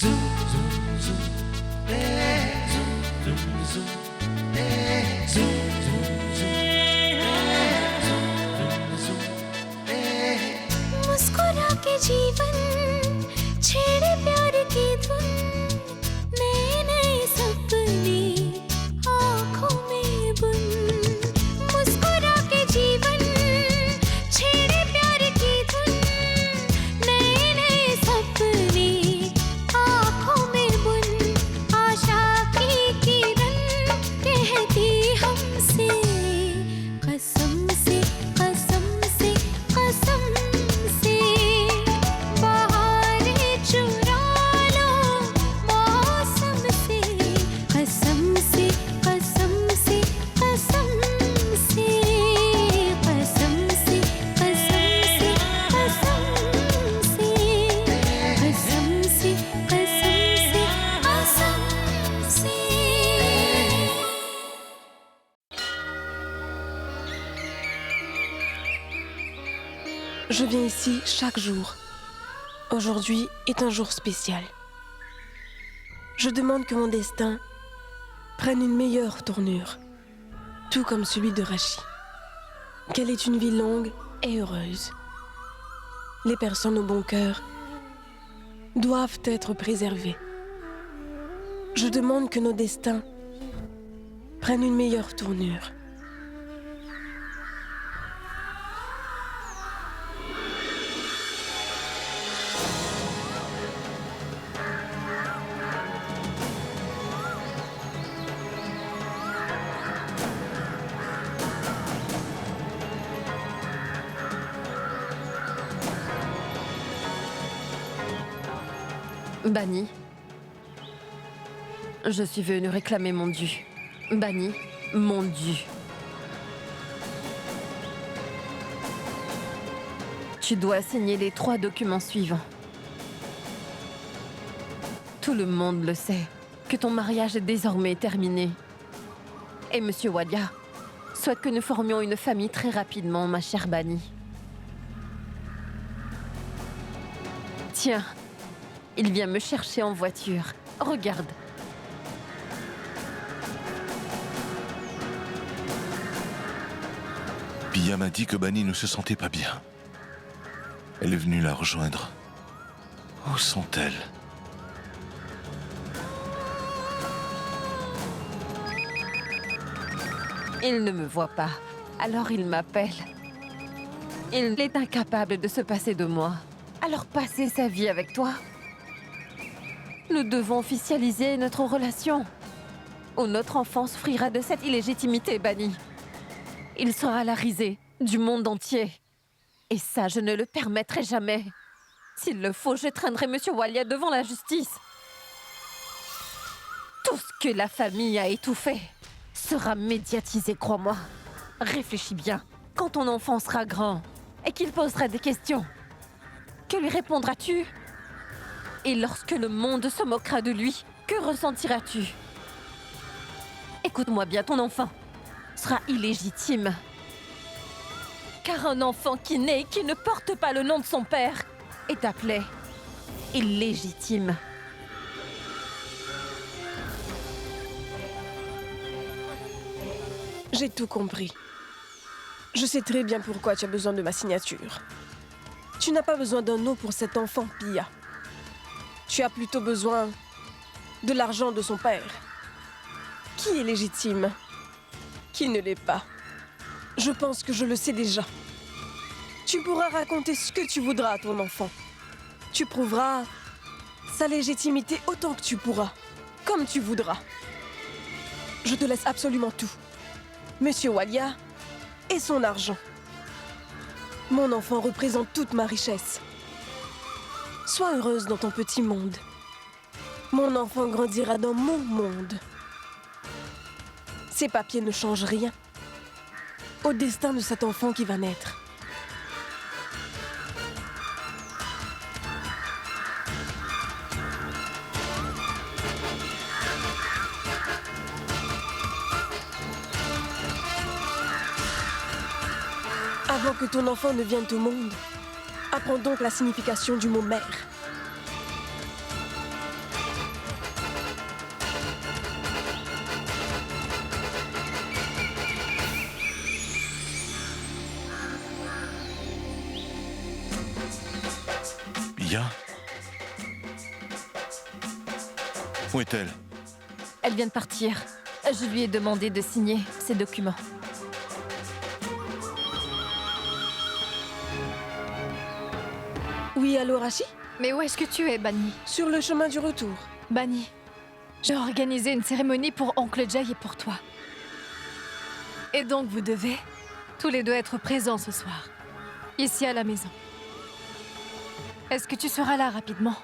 मुस्कुरा के जीवन छेड़े प्यार की धुन नए नए सपने आँखों में बुन मुस्कुरा के जीवन छेड़े प्यार की धुन नए नए सपने आँखों में बुन आशा की किरण कहती हमसे कसम से कसम से कसम से बहारें चुरा लो मौसम से कसम से कसम से कसम से कसम से कसम से कसम से कसम से कसम से Je viens ici chaque jour. Aujourd'hui est un jour spécial. Je demande que mon destin prenne une meilleure tournure, tout comme celui de Rachi. Qu'elle ait une vie longue et heureuse. Les personnes au bon cœur doivent être préservées. Je demande que nos destins prennent une meilleure tournure. Bani, je suis venue réclamer mon dû. Bani, mon dû. Tu dois signer les 3 documents suivants. Tout le monde le sait, que ton mariage est désormais terminé. Et Monsieur Walia souhaite que nous formions une famille très rapidement, ma chère Bani. Tiens. Il vient me chercher en voiture. Regarde. Pia m'a dit que Bani ne se sentait pas bien. Elle est venue la rejoindre. Où sont-elles? Il ne me voit pas, alors il m'appelle. Il est incapable de se passer de moi. Alors passer sa vie avec toi? Nous devons officialiser notre relation. Ou notre enfant souffrira de cette illégitimité, Bani. Il sera la risée du monde entier. Et ça, je ne le permettrai jamais. S'il le faut, je traînerai Monsieur Walia devant la justice. Tout ce que la famille a étouffé sera médiatisé, crois-moi. Réfléchis bien. Quand ton enfant sera grand et qu'il posera des questions, que lui répondras-tu? Et lorsque le monde se moquera de lui, que ressentiras-tu? Écoute-moi bien, ton enfant sera illégitime. Car un enfant qui naît et qui ne porte pas le nom de son père est appelé illégitime. J'ai tout compris. Je sais très bien pourquoi tu as besoin de ma signature. Tu n'as pas besoin d'un nom pour cet enfant, Pia. Tu as plutôt besoin de l'argent de son père. Qui est légitime? Qui ne l'est pas? Je pense que je le sais déjà. Tu pourras raconter ce que tu voudras à ton enfant. Tu prouveras sa légitimité autant que tu pourras, comme tu voudras. Je te laisse absolument tout. Monsieur Walia et son argent. Mon enfant représente toute ma richesse. Sois heureuse dans ton petit monde. Mon enfant grandira dans mon monde. Ces papiers ne changent rien au destin de cet enfant qui va naître. Avant que ton enfant ne vienne au monde, apprends donc la signification du mot mère. Pia? Où est-elle? Elle vient de partir. Je lui ai demandé de signer ces documents. Oui, allô, Rachi? Mais où est-ce que tu es, Bani? Sur le chemin du retour. Bani, j'ai organisé une cérémonie pour Oncle Jay et pour toi. Et donc vous devez, tous les deux, être présents ce soir. Ici à la maison. Est-ce que tu seras là rapidement?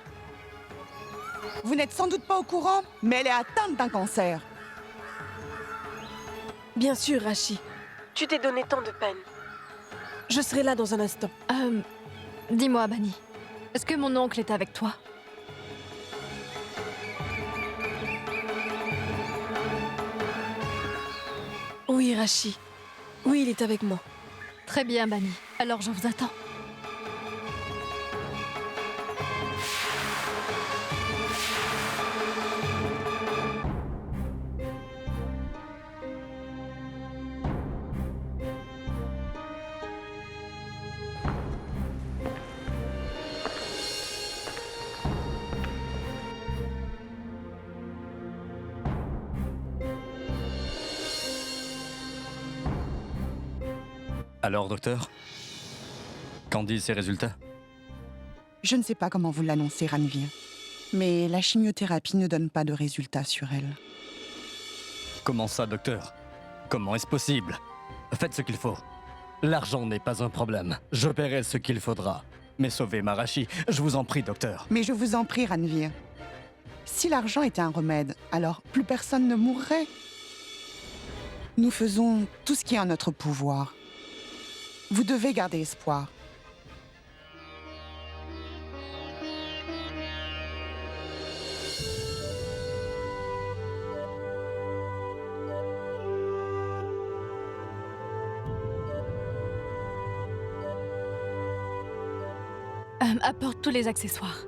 Vous n'êtes sans doute pas au courant, mais elle est atteinte d'un cancer. Bien sûr, Rachi. Tu t'es donné tant de peine. Je serai là dans un instant. Dis-moi, Bani, est-ce que mon oncle est avec toi? Oui, Rachi. Oui, il est avec moi. Très bien, Bani. Alors je vous attends. Alors, docteur, qu'en disent ces résultats? Je ne sais pas comment vous l'annoncez, Ranvir, mais la chimiothérapie ne donne pas de résultats sur elle. Comment ça, docteur? Comment est-ce possible? Faites ce qu'il faut. L'argent n'est pas un problème. Je paierai ce qu'il faudra. Mais sauvez Marashi, je vous en prie, docteur. Mais je vous en prie, Ranvir. Si l'argent était un remède, alors plus personne ne mourrait. Nous faisons tout ce qui est en notre pouvoir. Vous devez garder espoir. Apporte tous les accessoires.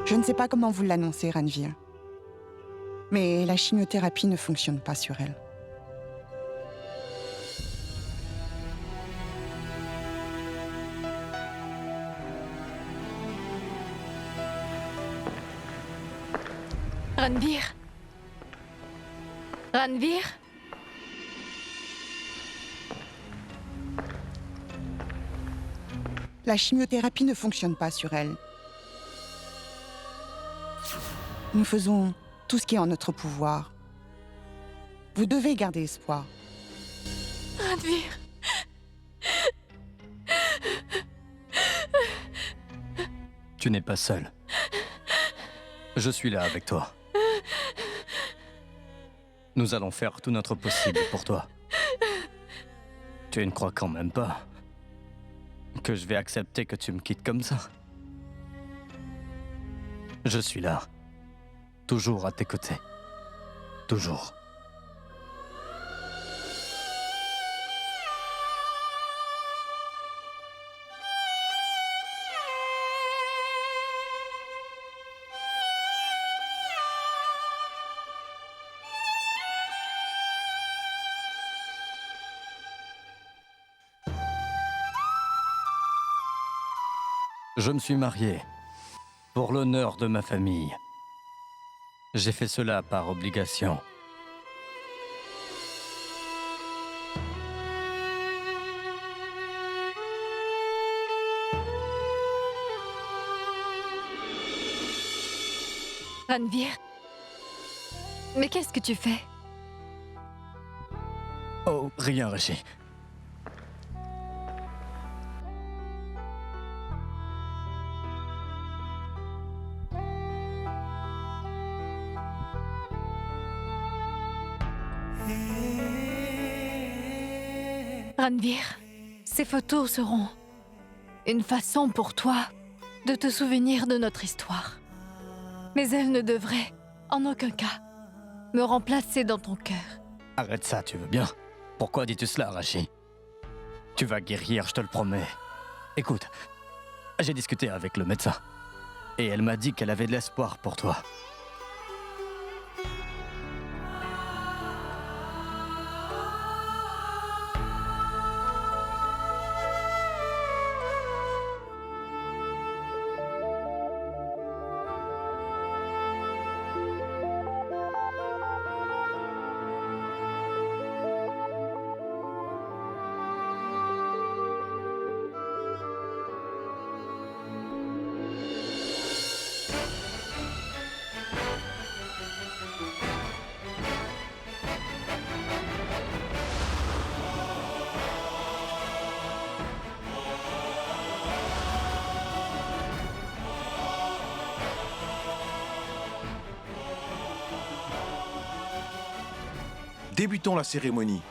Je ne sais pas comment vous l'annoncez, Ranvir, mais la chimiothérapie ne fonctionne pas sur elle. Ranvir? Ranvir? La chimiothérapie ne fonctionne pas sur elle. Nous faisons tout ce qui est en notre pouvoir. Vous devez garder espoir. Ranvir? Tu n'es pas seul. Je suis là avec toi. Nous allons faire tout notre possible pour toi. Tu ne crois quand même pas que je vais accepter que tu me quittes comme ça? Je suis là. Toujours à tes côtés. Toujours. Je me suis marié pour l'honneur de ma famille. J'ai fait cela par obligation. Ranvir? Mais qu'est-ce que tu fais? Oh, rien, Rishi. Ranvir, ces photos seront une façon pour toi de te souvenir de notre histoire. Mais elles ne devraient, en aucun cas, me remplacer dans ton cœur. Arrête ça, tu veux bien? Pourquoi dis-tu cela, Rashi? Tu vas guérir, je te le promets. Écoute, j'ai discuté avec le médecin. Et elle m'a dit qu'elle avait de l'espoir pour toi. Débutons la cérémonie.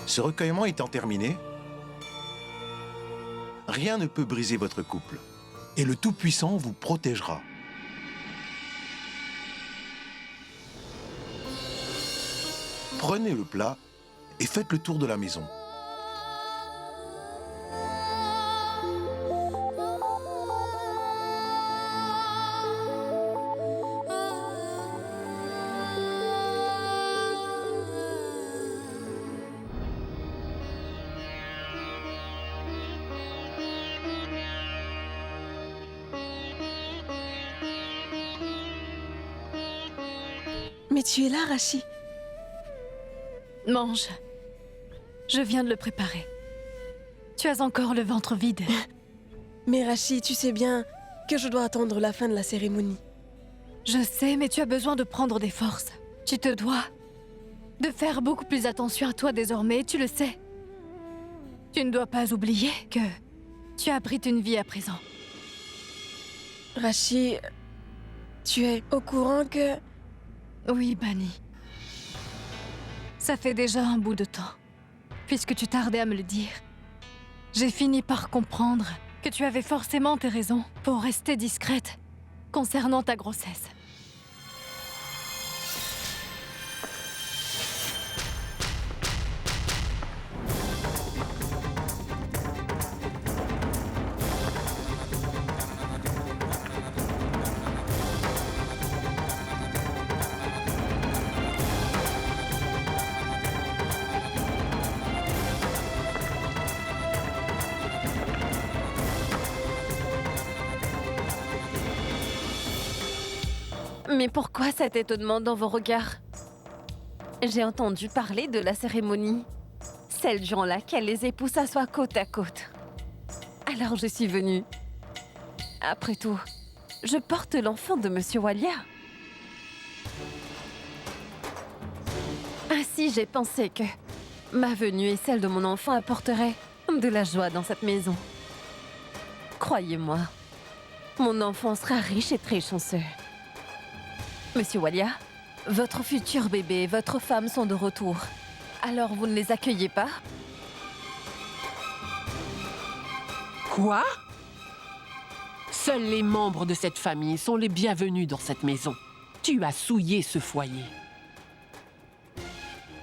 Ce recueillement étant terminé, rien ne peut briser votre couple. Et le Tout-Puissant vous protégera. Prenez le plat et faites le tour de la maison. Mais tu es là, Rachi. Mange. Je viens de le préparer. Tu as encore le ventre vide. Mais Rachi, tu sais bien que je dois attendre la fin de la cérémonie. Je sais, mais tu as besoin de prendre des forces. Tu te dois de faire beaucoup plus attention à toi désormais, tu le sais. Tu ne dois pas oublier que tu abrites une vie à présent. Rachi, tu es au courant que... Oui, Bani. Ça fait déjà un bout de temps, puisque tu tardais à me le dire. J'ai fini par comprendre que tu avais forcément tes raisons pour rester discrète concernant ta grossesse. Mais pourquoi cet étonnement dans vos regards? J'ai entendu parler de la cérémonie, celle durant laquelle les époux s'assoient côte à côte. Alors je suis venue. Après tout, je porte l'enfant de Monsieur Walia. Ainsi, j'ai pensé que ma venue et celle de mon enfant apporteraient de la joie dans cette maison. Croyez-moi, mon enfant sera riche et très chanceux. Monsieur Walia, votre futur bébé et votre femme sont de retour. Alors vous ne les accueillez pas? Quoi? Seuls les membres de cette famille sont les bienvenus dans cette maison. Tu as souillé ce foyer.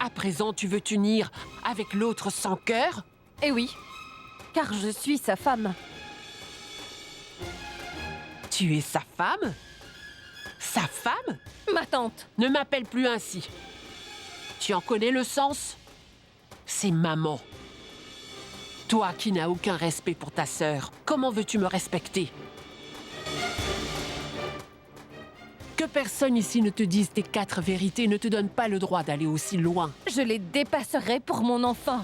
À présent, tu veux t'unir avec l'autre sans cœur? Eh oui, car je suis sa femme. Tu es sa femme? Sa femme? Ma tante. Ne m'appelle plus ainsi. Tu en connais le sens? C'est maman. Toi qui n'as aucun respect pour ta sœur, comment veux-tu me respecter? Que personne ici ne te dise tes 4 vérités ne te donne pas le droit d'aller aussi loin. Je les dépasserai pour mon enfant.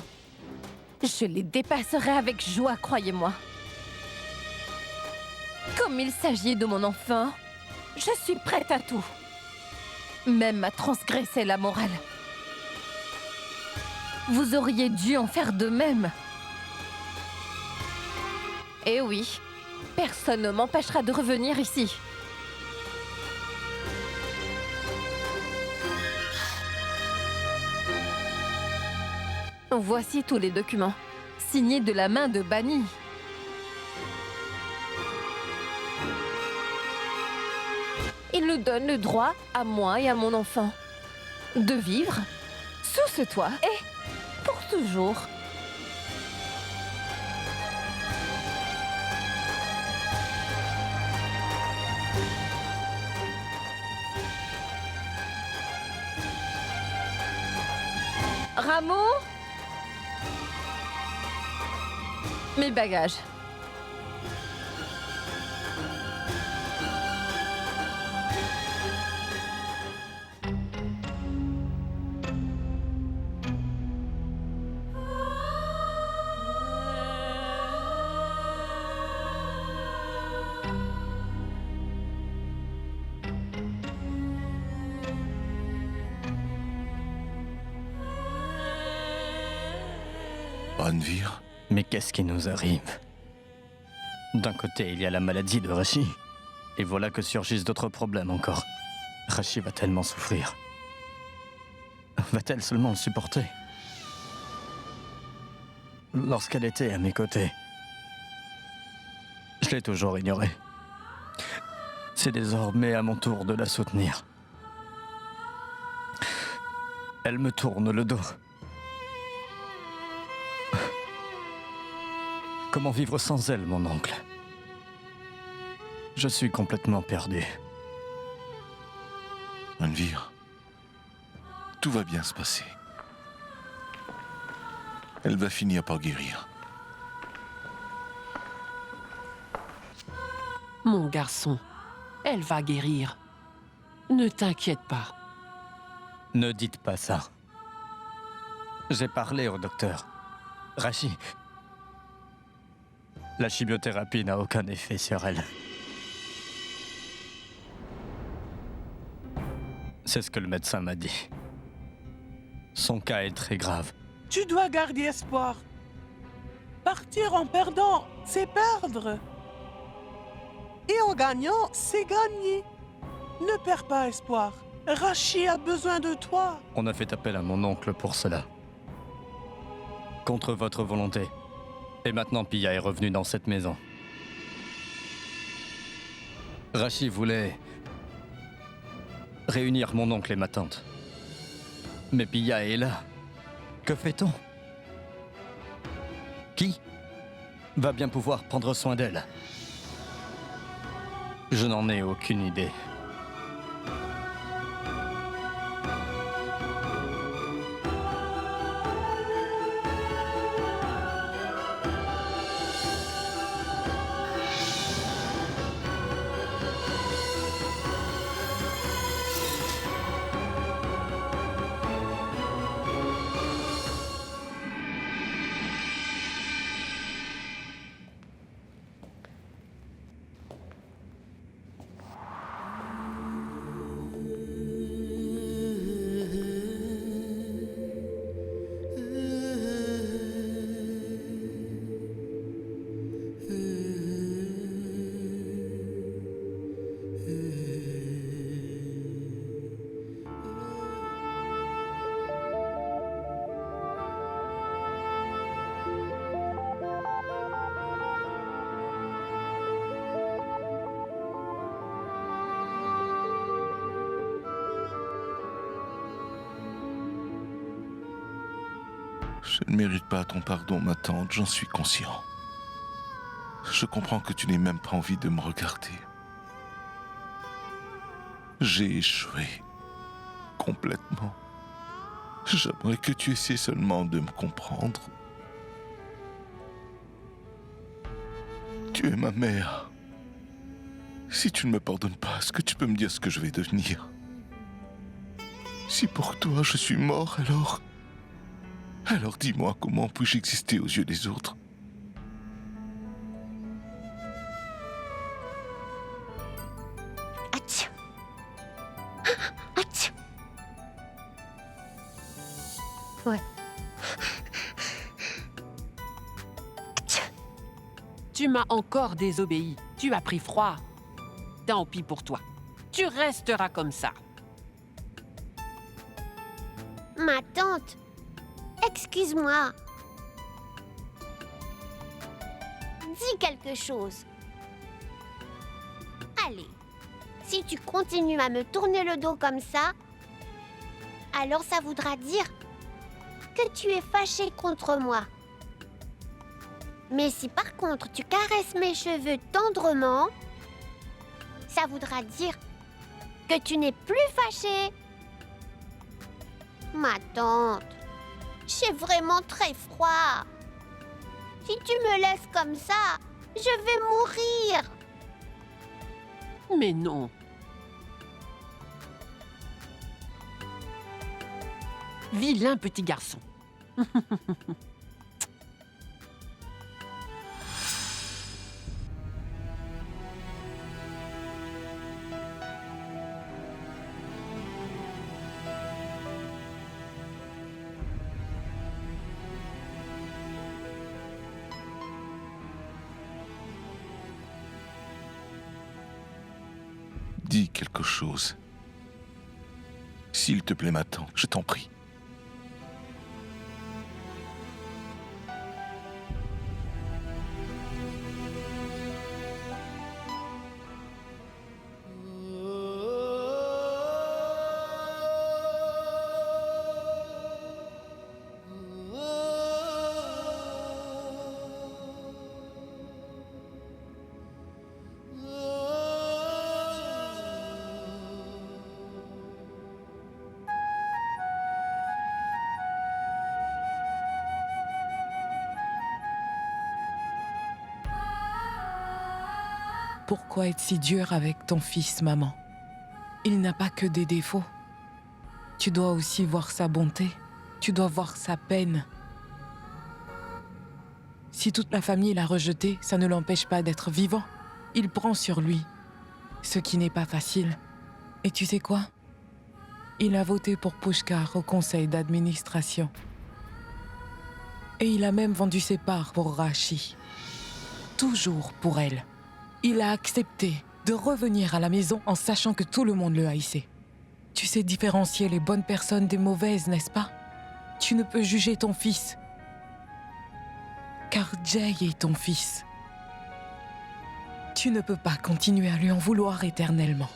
Je les dépasserai avec joie, croyez-moi. Comme il s'agit de mon enfant, je suis prête à tout. Même à transgresser la morale. Vous auriez dû en faire de même. Eh oui, personne ne m'empêchera de revenir ici. Voici tous les documents, signés de la main de Bani. Il nous donne le droit, à moi et à mon enfant, de vivre sous ce toit et pour toujours. Rameau? Mes bagages. Ranvir, Mais qu'est-ce qui nous arrive? D'un côté, il y a la maladie de Rashi. Et voilà que surgissent d'autres problèmes encore. Rashi va tellement souffrir. Va-t-elle seulement le supporter? Lorsqu'elle était à mes côtés, je l'ai toujours ignorée. C'est désormais à mon tour de la soutenir. Elle me tourne le dos. Comment vivre sans elle, mon oncle? Je suis complètement perdu. Ranvir, tout va bien se passer. Elle va finir par guérir. Mon garçon, elle va guérir. Ne t'inquiète pas. Ne dites pas ça. J'ai parlé au docteur. Rashi, la chimiothérapie n'a aucun effet sur elle. C'est ce que le médecin m'a dit. Son cas est très grave. Tu dois garder espoir. Partir en perdant, c'est perdre. Et en gagnant, c'est gagner. Ne perds pas espoir. Rashi a besoin de toi. On a fait appel à mon oncle pour cela. Contre votre volonté. Et maintenant, Pia est revenue dans cette maison. Rashi voulait réunir mon oncle et ma tante. Mais Pia est là. Que fait-on? Qui va bien pouvoir prendre soin d'elle? Je n'en ai aucune idée. Je ne mérite pas ton pardon, ma tante, j'en suis conscient. Je comprends que tu n'aies même pas envie de me regarder. J'ai échoué. Complètement. J'aimerais que tu essaies seulement de me comprendre. Tu es ma mère. Si tu ne me pardonnes pas, est-ce que tu peux me dire ce que je vais devenir? Si pour toi je suis mort, alors dis-moi comment puis-je exister aux yeux des autres? Atch. Atch. Ouais. Tu m'as encore désobéi. Tu as pris froid. Tant pis pour toi. Tu resteras comme ça. Ma tante, excuse-moi. Dis quelque chose. Allez, si tu continues à me tourner le dos comme ça, alors ça voudra dire que tu es fâché contre moi. Mais si par contre tu caresses mes cheveux tendrement, ça voudra dire que tu n'es plus fâché. Ma tante, J'ai vraiment très froid. Si tu me laisses comme ça, je vais mourir. Mais non. Vilain petit garçon. Dis quelque chose. S'il te plaît, m'attends, je t'en prie. Pourquoi être si dur avec ton fils, maman? Il n'a pas que des défauts. Tu dois aussi voir sa bonté. Tu dois voir sa peine. Si toute la famille l'a rejeté, ça ne l'empêche pas d'être vivant. Il prend sur lui, ce qui n'est pas facile. Et tu sais quoi? Il a voté pour Pushkar au conseil d'administration. Et il a même vendu ses parts pour Rashi. Toujours pour elle. Il a accepté de revenir à la maison en sachant que tout le monde le haïssait. Tu sais différencier les bonnes personnes des mauvaises, n'est-ce pas? Tu ne peux juger ton fils. Car Jay est ton fils. Tu ne peux pas continuer à lui en vouloir éternellement.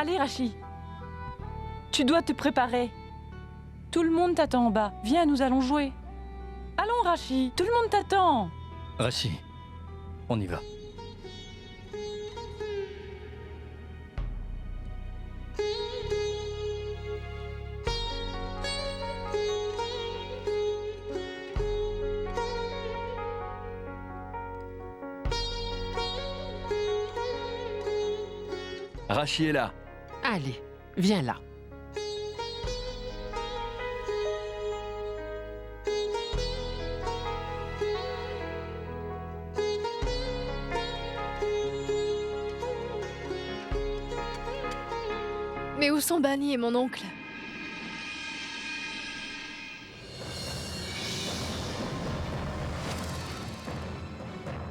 Allez, Rashi. Tu dois te préparer. Tout le monde t'attend en bas. Viens, nous allons jouer. Allons, Rashi. Tout le monde t'attend. Rashi, on y va. Rashi est là. Allez, viens là. Mais où sont Bani et mon oncle?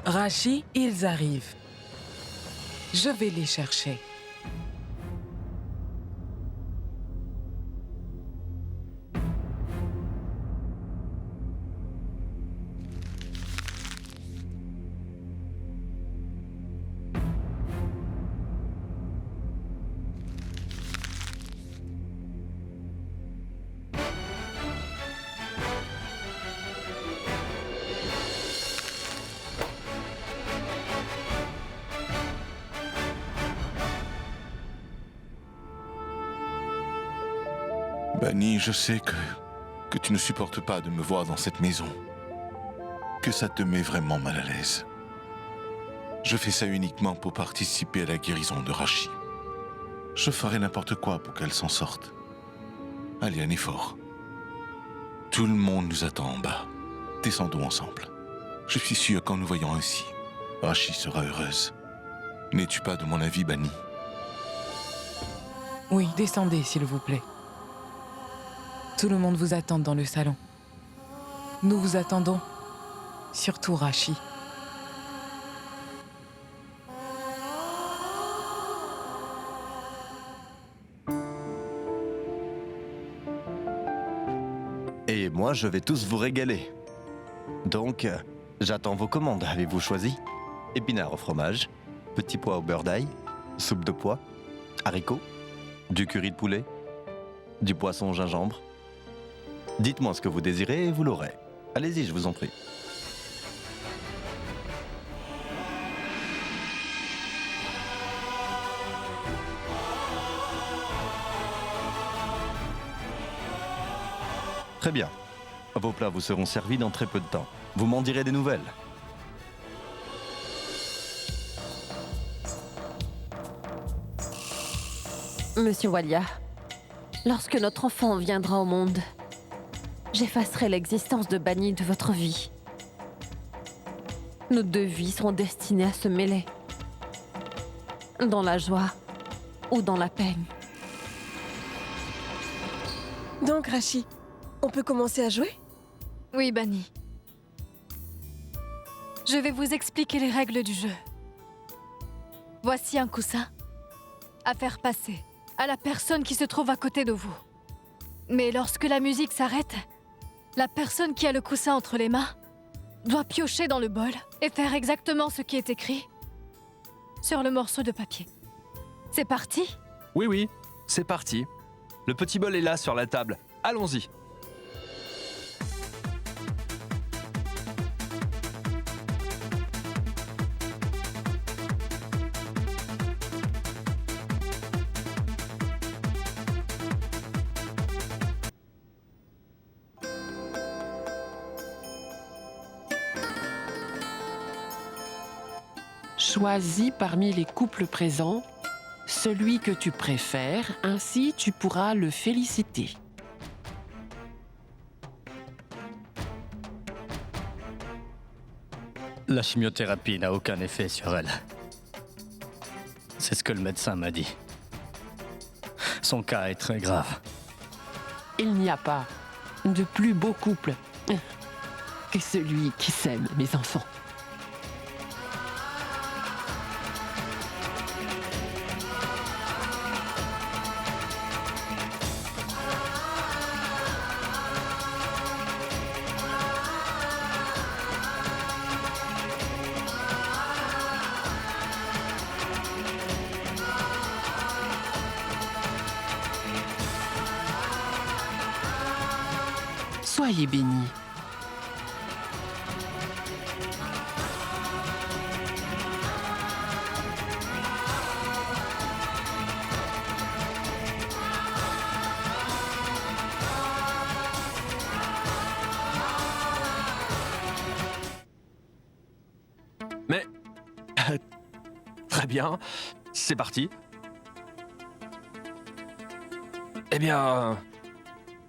Rashi, ils arrivent. Je vais les chercher. Bani, je sais que tu ne supportes pas de me voir dans cette maison. Que ça te met vraiment mal à l'aise. Je fais ça uniquement pour participer à la guérison de Rashi. Je ferai n'importe quoi pour qu'elle s'en sorte. Allez, un effort. Tout le monde nous attend en bas. Descendons ensemble. Je suis sûr qu'en nous voyant ainsi, Rashi sera heureuse. N'es-tu pas de mon avis, Bani? Oui, descendez, s'il vous plaît. Tout le monde vous attend dans le salon. Nous vous attendons. Surtout Rachi. Et moi, je vais tous vous régaler. Donc, j'attends vos commandes. Avez-vous choisi? Épinards au fromage, petits pois au beurre d'ail, soupe de pois, haricots, du curry de poulet, du poisson au gingembre. Dites-moi ce que vous désirez et vous l'aurez. Allez-y, je vous en prie. Très bien. Vos plats vous seront servis dans très peu de temps. Vous m'en direz des nouvelles. Monsieur Walia, lorsque notre enfant viendra au monde, j'effacerai l'existence de Bani de votre vie. Nos deux vies seront destinées à se mêler. Dans la joie ou dans la peine. Donc, Rachi, on peut commencer à jouer? Oui, Bani. Je vais vous expliquer les règles du jeu. Voici un coussin à faire passer à la personne qui se trouve à côté de vous. Mais lorsque la musique s'arrête, la personne qui a le coussin entre les mains doit piocher dans le bol et faire exactement ce qui est écrit sur le morceau de papier. C'est parti? Oui, c'est parti. Le petit bol est là sur la table. Allons-y. Choisis parmi les couples présents celui que tu préfères, ainsi tu pourras le féliciter. La chimiothérapie n'a aucun effet sur elle. C'est ce que le médecin m'a dit. Son cas est très grave. Il n'y a pas de plus beau couple que celui qui s'aime, mes enfants. Soyez bénis. Mais... très bien, c'est parti. Eh bien...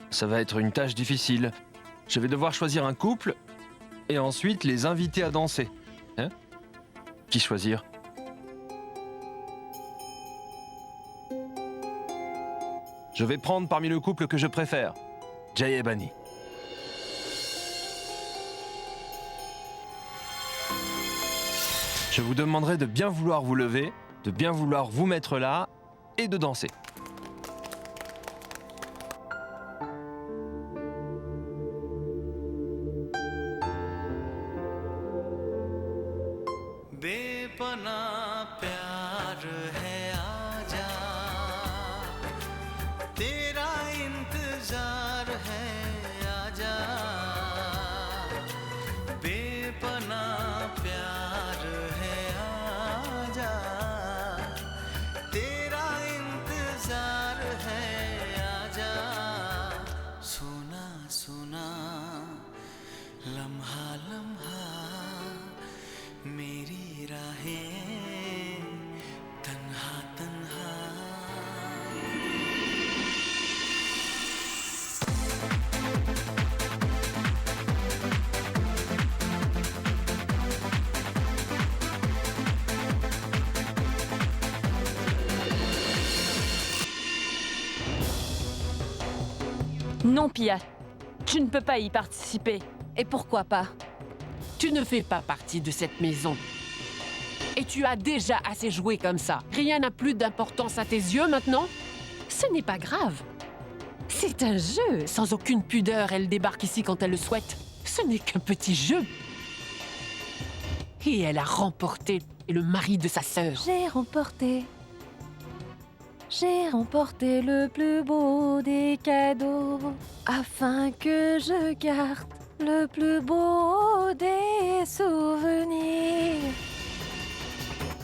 ça va être une tâche difficile. Je vais devoir choisir un couple et ensuite les inviter à danser. Hein? Qui choisir? Je vais prendre parmi le couple que je préfère, Jay et Bani. Je vous demanderai de bien vouloir vous lever, de bien vouloir vous mettre là et de danser. Non, Pia, tu ne peux pas y participer. Et pourquoi pas? Tu ne fais pas partie de cette maison. Et tu as déjà assez joué comme ça. Rien n'a plus d'importance à tes yeux maintenant? Ce n'est pas grave. C'est un jeu. Sans aucune pudeur, elle débarque ici quand elle le souhaite. Ce n'est qu'un petit jeu. Et elle a remporté le mari de sa sœur. J'ai remporté le plus beau des cadeaux, afin que je garde le plus beau des souvenirs.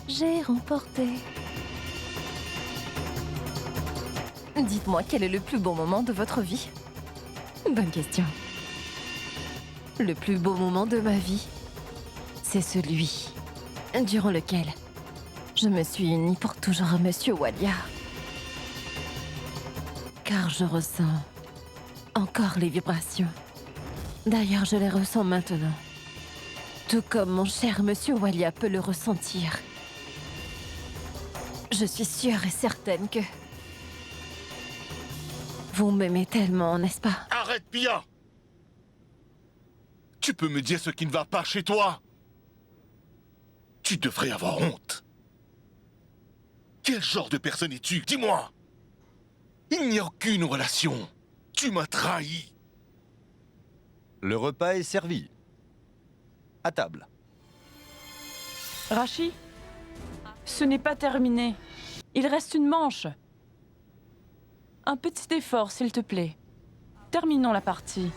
J'ai remporté. Dites-moi, quel est le plus beau moment de votre vie? Bonne question. Le plus beau moment de ma vie, c'est celui durant lequel je me suis unie pour toujours à Monsieur Walia. Car je ressens encore les vibrations. D'ailleurs, je les ressens maintenant. Tout comme mon cher Monsieur Walia peut le ressentir. Je suis sûre et certaine que vous m'aimez tellement, n'est-ce pas? Arrête, Pia! Tu peux me dire ce qui ne va pas chez toi? Tu devrais avoir honte. Quel genre de personne es-tu? Dis-moi! Il n'y a aucune relation. Tu m'as trahi. Le repas est servi. À table. Rachi, ce n'est pas terminé. Il reste une manche. Un petit effort, s'il te plaît. Terminons la partie.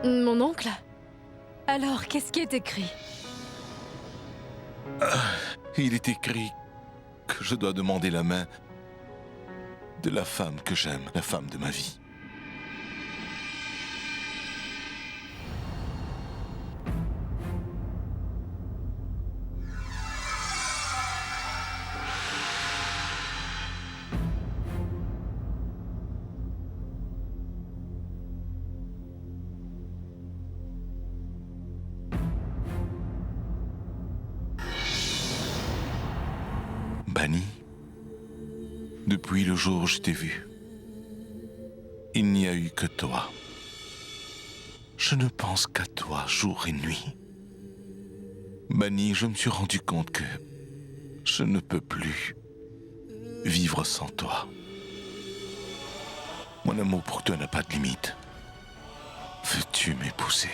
Mon oncle? Alors, qu'est-ce qui est écrit? Il est écrit que je dois demander la main de la femme que j'aime, la femme de ma vie. Bani, depuis le jour où je t'ai vu, il n'y a eu que toi. Je ne pense qu'à toi jour et nuit. Bani, je me suis rendu compte que je ne peux plus vivre sans toi. Mon amour pour toi n'a pas de limite. Veux-tu m'épouser ?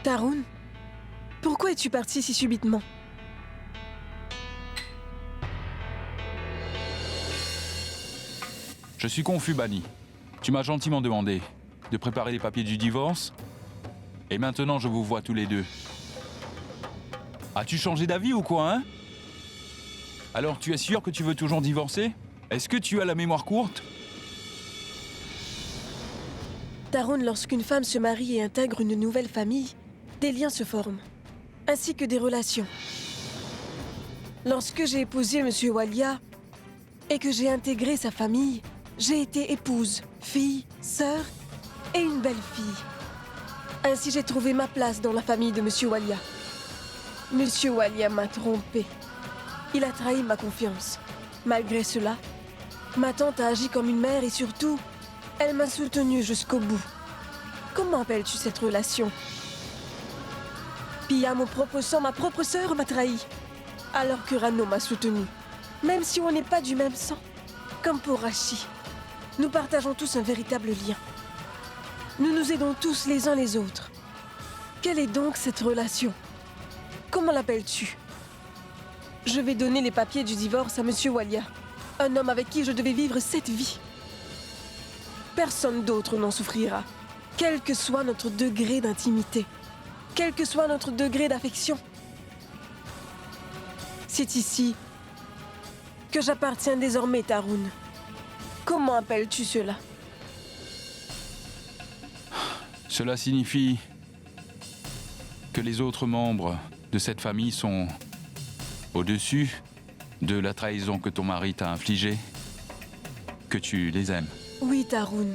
Tarun, pourquoi es-tu parti si subitement? Je suis confus, Bani. Tu m'as gentiment demandé de préparer les papiers du divorce, et maintenant je vous vois tous les deux. As-tu changé d'avis ou quoi, hein? Alors tu es sûr que tu veux toujours divorcer? Est-ce que tu as la mémoire courte? Tarun, lorsqu'une femme se marie et intègre une nouvelle famille, des liens se forment, ainsi que des relations. Lorsque j'ai épousé Monsieur Walia, et que j'ai intégré sa famille, j'ai été épouse, fille, sœur et une belle-fille. Ainsi, j'ai trouvé ma place dans la famille de Monsieur Walia. Monsieur Walia m'a trompée. Il a trahi ma confiance. Malgré cela, ma tante a agi comme une mère et surtout, elle m'a soutenue jusqu'au bout. Comment appelles-tu cette relation? Pia, mon propre sang, ma propre sœur m'a trahi, alors que Rano m'a soutenue. Même si on n'est pas du même sang, comme pour Rachi, nous partageons tous un véritable lien. Nous nous aidons tous les uns les autres. Quelle est donc cette relation? Comment l'appelles-tu? Je vais donner les papiers du divorce à Monsieur Walia, un homme avec qui je devais vivre cette vie. Personne d'autre n'en souffrira, quel que soit notre degré d'intimité, quel que soit notre degré d'affection. C'est ici que j'appartiens désormais, Tarun. Comment appelles-tu cela? Cela signifie que les autres membres de cette famille sont au-dessus de la trahison que ton mari t'a infligée, que tu les aimes. Oui, Tarun.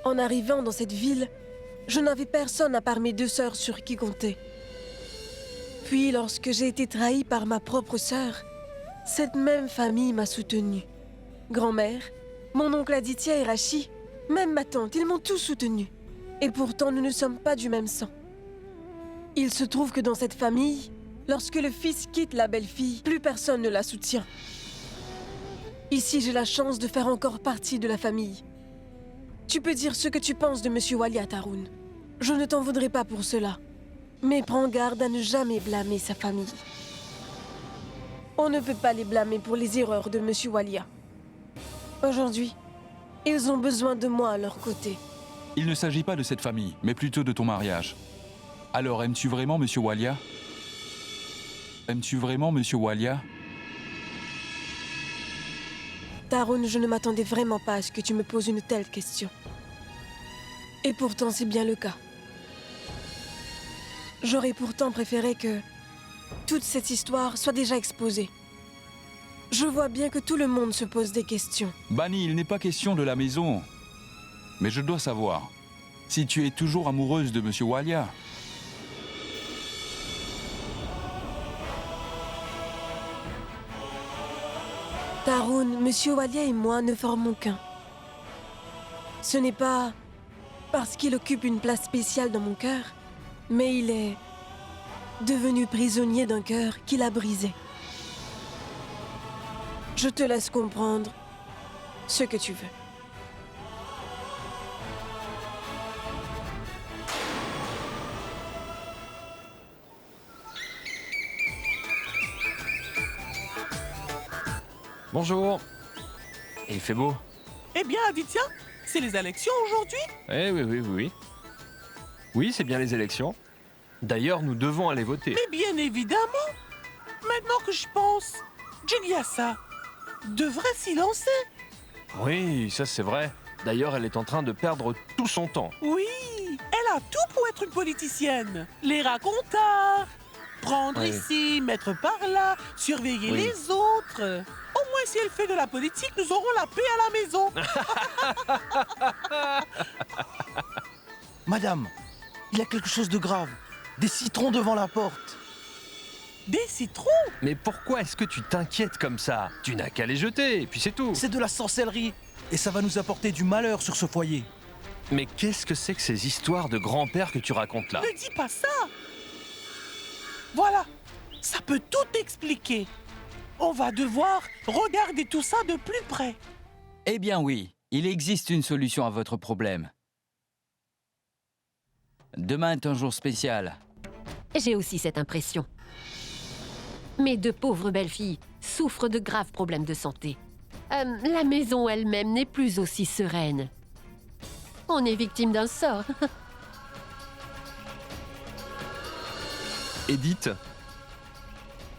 En arrivant dans cette ville, je n'avais personne à part mes 2 sœurs sur qui compter. Puis, lorsque j'ai été trahie par ma propre sœur, cette même famille m'a soutenue. Grand-mère, mon oncle Aditya et Rachi, même ma tante, ils m'ont tous soutenue. Et pourtant, nous ne sommes pas du même sang. Il se trouve que dans cette famille, lorsque le fils quitte la belle-fille, plus personne ne la soutient. Ici, j'ai la chance de faire encore partie de la famille. Tu peux dire ce que tu penses de Monsieur Walia, Tarun. Je ne t'en voudrais pas pour cela. Mais prends garde à ne jamais blâmer sa famille. On ne peut pas les blâmer pour les erreurs de Monsieur Walia. Aujourd'hui, ils ont besoin de moi à leur côté. Il ne s'agit pas de cette famille, mais plutôt de ton mariage. Alors, aimes-tu vraiment Monsieur Walia? Aimes-tu vraiment Monsieur Walia? Tarun, je ne m'attendais vraiment pas à ce que tu me poses une telle question. Et pourtant, c'est bien le cas. J'aurais pourtant préféré que toute cette histoire soit déjà exposée. Je vois bien que tout le monde se pose des questions. Bani, il n'est pas question de la maison. Mais je dois savoir si tu es toujours amoureuse de Monsieur Walia. Tarun, Monsieur Walia et moi ne formons qu'un. Ce n'est pas parce qu'il occupe une place spéciale dans mon cœur, mais il est devenu prisonnier d'un cœur qu'il a brisé. Je te laisse comprendre ce que tu veux. Bonjour. Et il fait beau. Eh bien, Aditya, c'est les élections aujourd'hui? Eh oui. Oui, c'est bien les élections. D'ailleurs, nous devons aller voter. Mais bien évidemment. Maintenant que je pense, Jigyasa devrait s'y lancer. Oui, ça c'est vrai. D'ailleurs, elle est en train de perdre tout son temps. Oui, elle a tout pour être une politicienne. Les racontars, prendre ici, mettre par là, surveiller les autres. Au moins, si elle fait de la politique, nous aurons la paix à la maison. Madame, il y a quelque chose de grave. Des citrons devant la porte. Des citrons? Mais pourquoi est-ce que tu t'inquiètes comme ça? Tu n'as qu'à les jeter, et puis c'est tout. C'est de la sorcellerie, et ça va nous apporter du malheur sur ce foyer. Mais qu'est-ce que c'est que ces histoires de grand-père que tu racontes là? Ne dis pas ça. Voilà, ça peut tout expliquer. On va devoir regarder tout ça de plus près. Eh bien oui, il existe une solution à votre problème. Demain est un jour spécial. J'ai aussi cette impression. Mes 2 pauvres belles-filles souffrent de graves problèmes de santé. La maison elle-même n'est plus aussi sereine. On est victime d'un sort. Edith,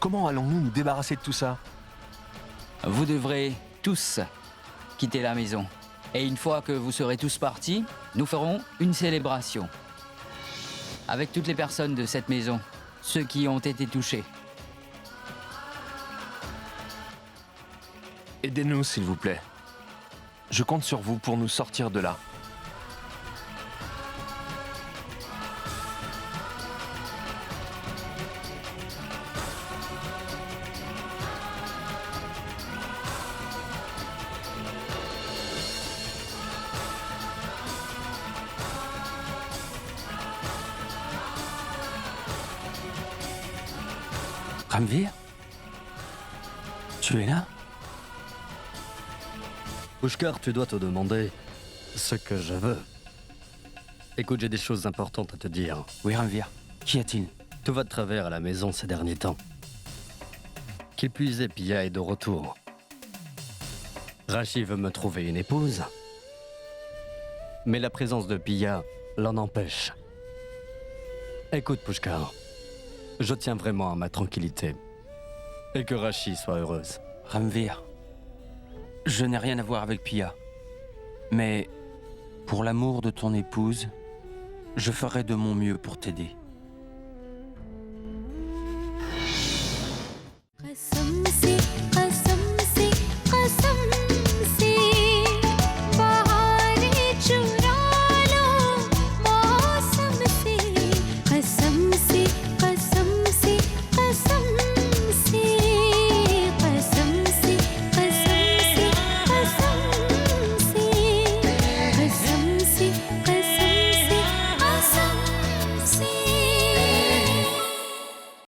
comment allons-nous nous débarrasser de tout ça? Vous devrez tous quitter la maison. Et une fois que vous serez tous partis, nous ferons une célébration. Avec toutes les personnes de cette maison, ceux qui ont été touchés. Aidez-nous, s'il vous plaît. Je compte sur vous pour nous sortir de là. Ranveer? Tu es là? Pushkar, tu dois te demander ce que je veux. Écoute, j'ai des choses importantes à te dire. Oui, Ranveer. Qu'y a-t-il? Tout va de travers à la maison ces derniers temps. Qui plus est, Pia est de retour. Rashi veut me trouver une épouse. Mais la présence de Pia l'en empêche. Écoute, Pushkar, je tiens vraiment à ma tranquillité. Et que Rashi soit heureuse. Ranveer, je n'ai rien à voir avec Pia. Mais pour l'amour de ton épouse, je ferai de mon mieux pour t'aider. कसम